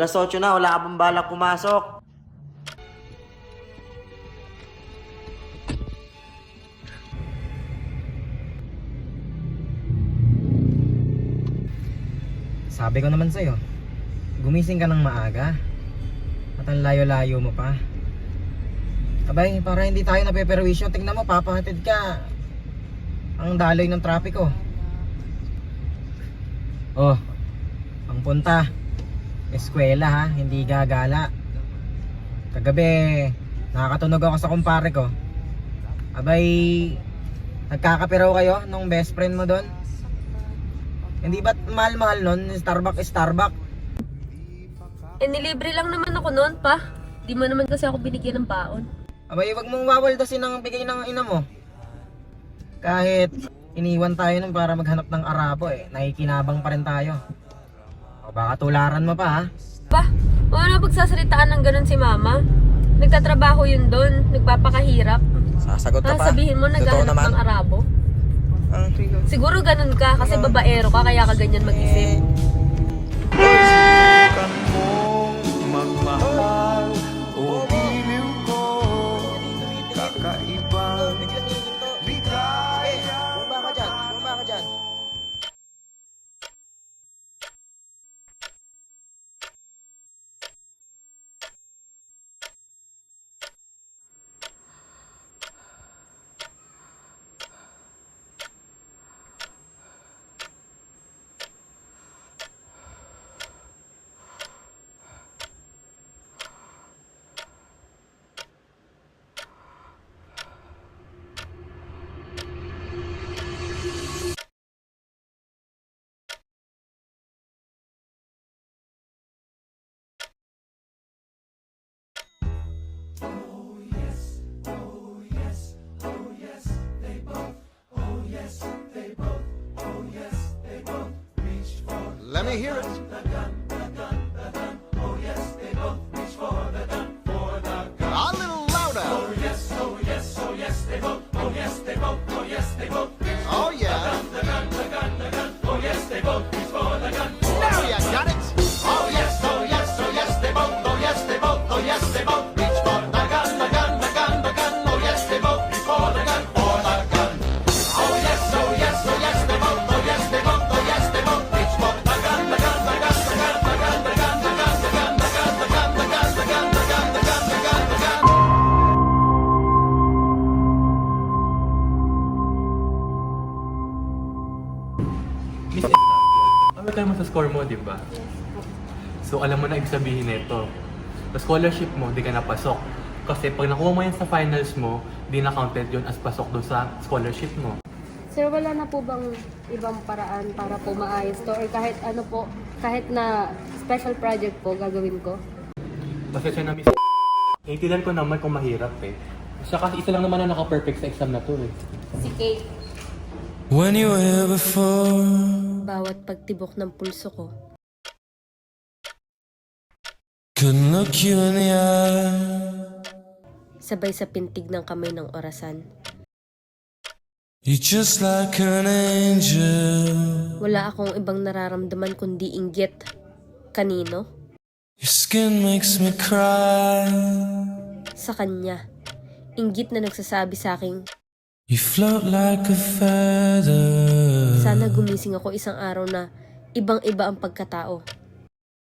Alas 8 na, wala ka bang balak pumasok? Sabi ko naman sa'yo, gumising ka ng maaga. At ang layo-layo mo pa. Abay, para hindi tayo napeperwisyo, tingnan mo, papahatid ka. Ang daloy ng trapiko. Oh, ang punta, eskwela ha, hindi gagala. Kagabi, nakakatunog ako sa kumpare ko. Abay, nagkakapiraw kayo nung best friend mo doon? Hindi ba't mahal-mahal nun? Starbucks. Eh, nilibre lang naman ako noon pa. Di mo naman kasi ako binigyan ng baon. Abay, wag mong wawaldasin ang bigay ng ina mo. Kahit iniwan tayo nun para maghanap ng arabo eh. Nakikinabang pa rin tayo. O baka tularan mo pa ha. Ba, wala na pagsasalitaan ng ganun si mama. Nagtatrabaho yun doon, nagpapakahirap. Sasagot ka pa. Sabihin mo, naghahanap ng arabo. Siguro ganun ka, kasi babaero ka, kaya ka ganyan mag-isip. Subukan mong magmahal o biliw ko, kakaibang ligaya. Bumaba ka dyan. Let me hear it. A little louder. Oh yes, oh yes, oh yes, they vote. Oh yes, they vote. Oh yes, they vote. Oh yeah. The gun. Oh yes, they vote. Reach for the gun. Now you got it. Oh yes, oh yes, oh yes, they vote. Oh yes, they vote. Oh yes, they vote. Reach for the gun. Oh yes, they vote. Reach for the gun. For the gun. Oh yes, oh yes, oh yes, they vote. Oh yes, they vote. Oh yes, they vote. Reach for the gun. Miss ano tayo mo sa score mo, di ba? So, alam mo na ibig sabihin nito. Sa scholarship mo, di ka napasok. Kasi pag nakuha mo yan sa finals mo, di na counted yun as pasok doon sa scholarship mo. Sir, wala na po bang ibang paraan para po maayos to? Or kahit ano po, kahit na special project po gagawin ko? Kasi siya na miss. Naintindihan ko naman kung mahirap eh. Saka isa lang naman na naka-perfect sa exam na to eh. Si Kate. When you were here before. Bawat pagtibok ng pulso ko, Couldn't look you in the eye. sabay sa pintig ng kamay ng orasan. You're just like an angel. Wala akong ibang nararamdaman kundi inggit. Kanino? Your skin makes me cry. Sa kanya. Inggit na nagsasabi sa akin, You float like a feather. sana gumising ako isang araw na ibang-iba ang pagkatao.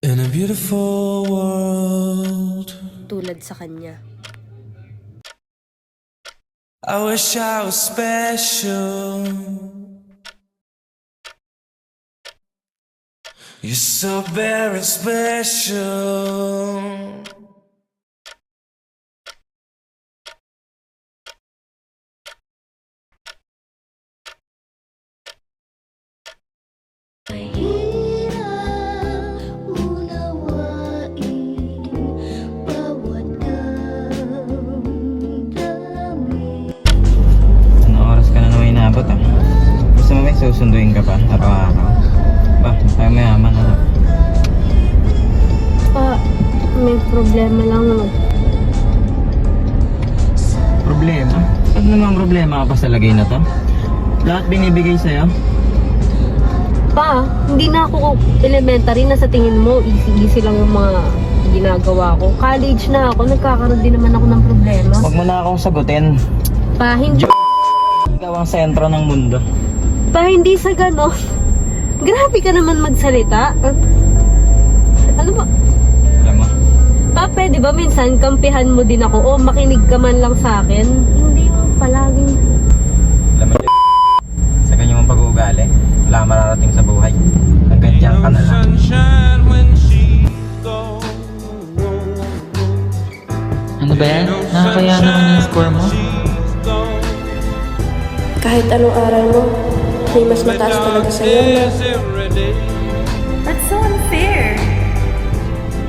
In a beautiful world. Tulad sa kanya. I wish I was special. You're so very special. Anong oras ka na naman inaabot ah? Gusto mo ba susunduin ka pa araw-araw? Ba, tayo mayaman ano? May problema lang. Problema? Ano namang problema ka pa sa lagay na to? Lahat binibigay sa'yo? pa. Hindi na ako elementary na sa tingin mo, easy-easy lang yung mga ginagawa ko. College na ako, nagkakaroon din naman ako ng problema. Huwag mo na akong sagutin. Pa, hindi, Ikaw ang sentro ng mundo. hindi sa ganon. Grabe ka naman magsalita. Ano ba? Alam mo? Pa, pwede ba minsan kampihan mo din ako o makinig ka man lang sa akin? Hindi mo palaging... Alam mo, sa ganyan mong pag-uugali, wala kang mararating sa buhay. Hanggang dyan ka na lang. Ano ba yan? Nakakaya naman yung score mo. Kahit anong aral mo, may mas mataas talaga sa'yo na. That's so unfair.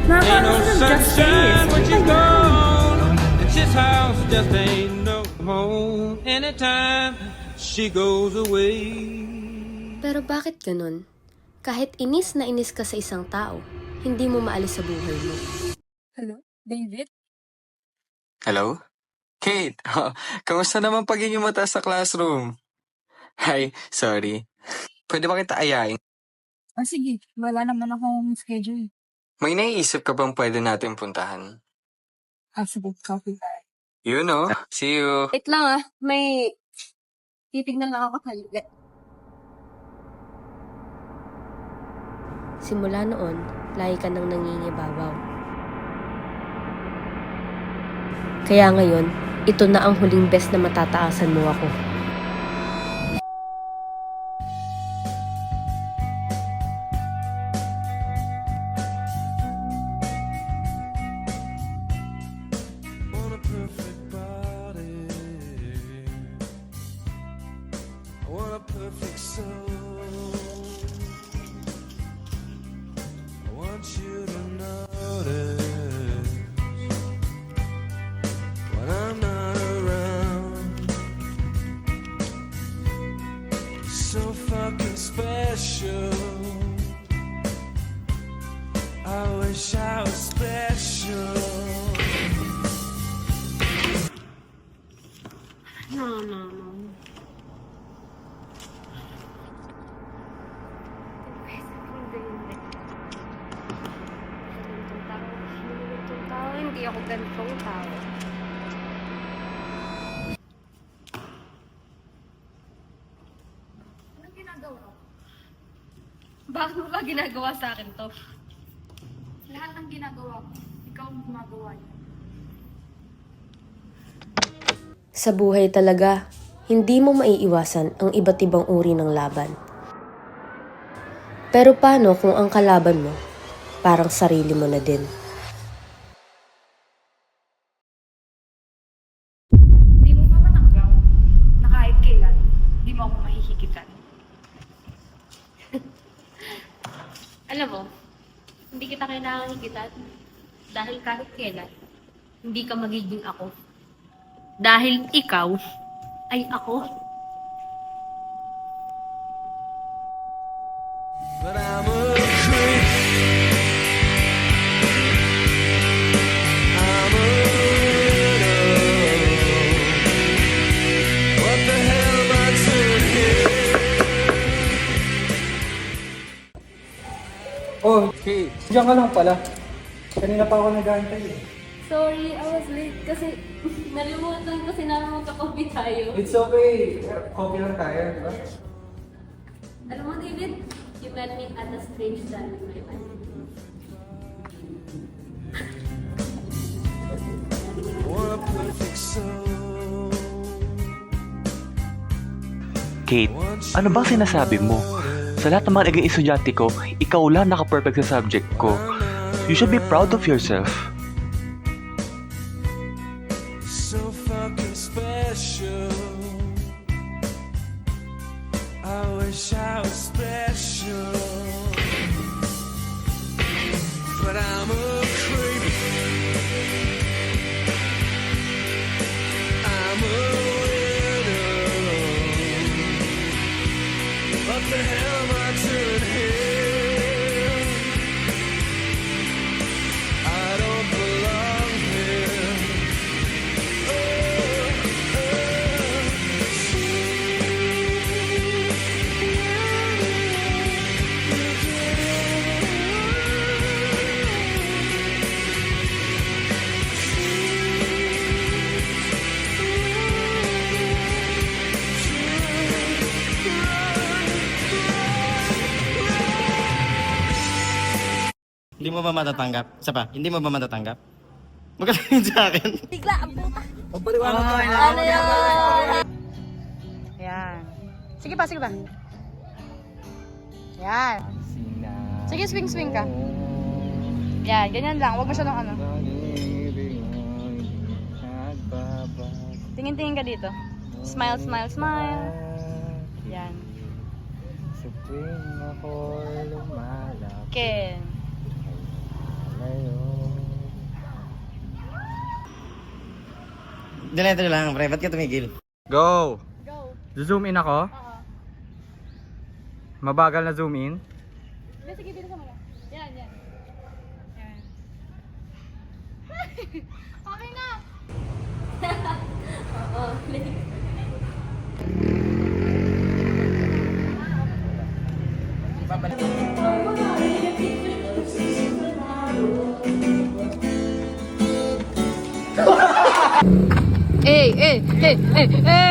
Nakakaroon ng justice. Ano ba yan? Pero bakit ganun? Kahit inis na inis ka sa isang tao, hindi mo maalis sa buhay mo. Hello? David? Hello? Kate, kamusta naman pagiging mataas sa classroom? Hi, sorry. Pwede ba kita ayain? Sige. Wala naman akong schedule. May naiisip ka bang pwede natin puntahan? Sige. Coffee tayo. You know. See you. Wait lang may titignan lang ako sa Simula noon, lagi ka nang nangingibabaw. Kaya ngayon, ito na ang huling best na matataasan mo ako. So fucking special. I wish I was special. No. Hindi ako ganitong tao. Anong ginagawa ko? Bakit mo ba ginagawa sa akin to? Lahat ng ginagawa ko, ikaw ang gumagawa niya. Sa buhay talaga, hindi mo maiiwasan ang iba't ibang uri ng laban. Pero paano kung ang kalaban mo, parang sarili mo na din? Hindi mo ba matanggap na kahit kailan, hindi mo ako mahihigitan? Alam mo, hindi kita kailangan higitan dahil kahit kailan, hindi ka magiging ako. Dahil ikaw ay ako. But I'm a creep. I'm a widow. What the hell am I doing here? Oh, Kate, diyan ka lang pala. Kanina pa ako nag-aantay eh. Sorry, I was late kasi nalimutan ko sinama mo ka-coffee tayo. It's okay. Coffee lang tayo, di ba? Alam mo, David, you met me at a strange time in my life. What a perfect soul. Kate, ano bang sinasabi mo? Sa lahat ng mga naging estudyante ko, ikaw lang naka-perfect sa subject ko. You should be proud of yourself. So fucking special. I wish I was special. But I'm a creep. I'm a widow. What the hell am I doing here? I don't belong here. mo ba matatanggap? Isa pa, hindi mo ba matatanggap? Magkatingin sa akin. Bigla ang puta. Pagpaliwanag ka. Ano yan? Yan. Sige pa. Yan. Sige, swing ka. Yan, ganyan lang. Huwag masyadong ano. Tingin-tingin ka dito. Smile. Yan. Sa tuwing ako lumalap Ken. ngayon. Diretso lang, pre. Ba't ka tumigil? Go! Zoom in ako? Oo. Mabagal na zoom in? Sige, dito ka muna. Yan. Okay na! Hey!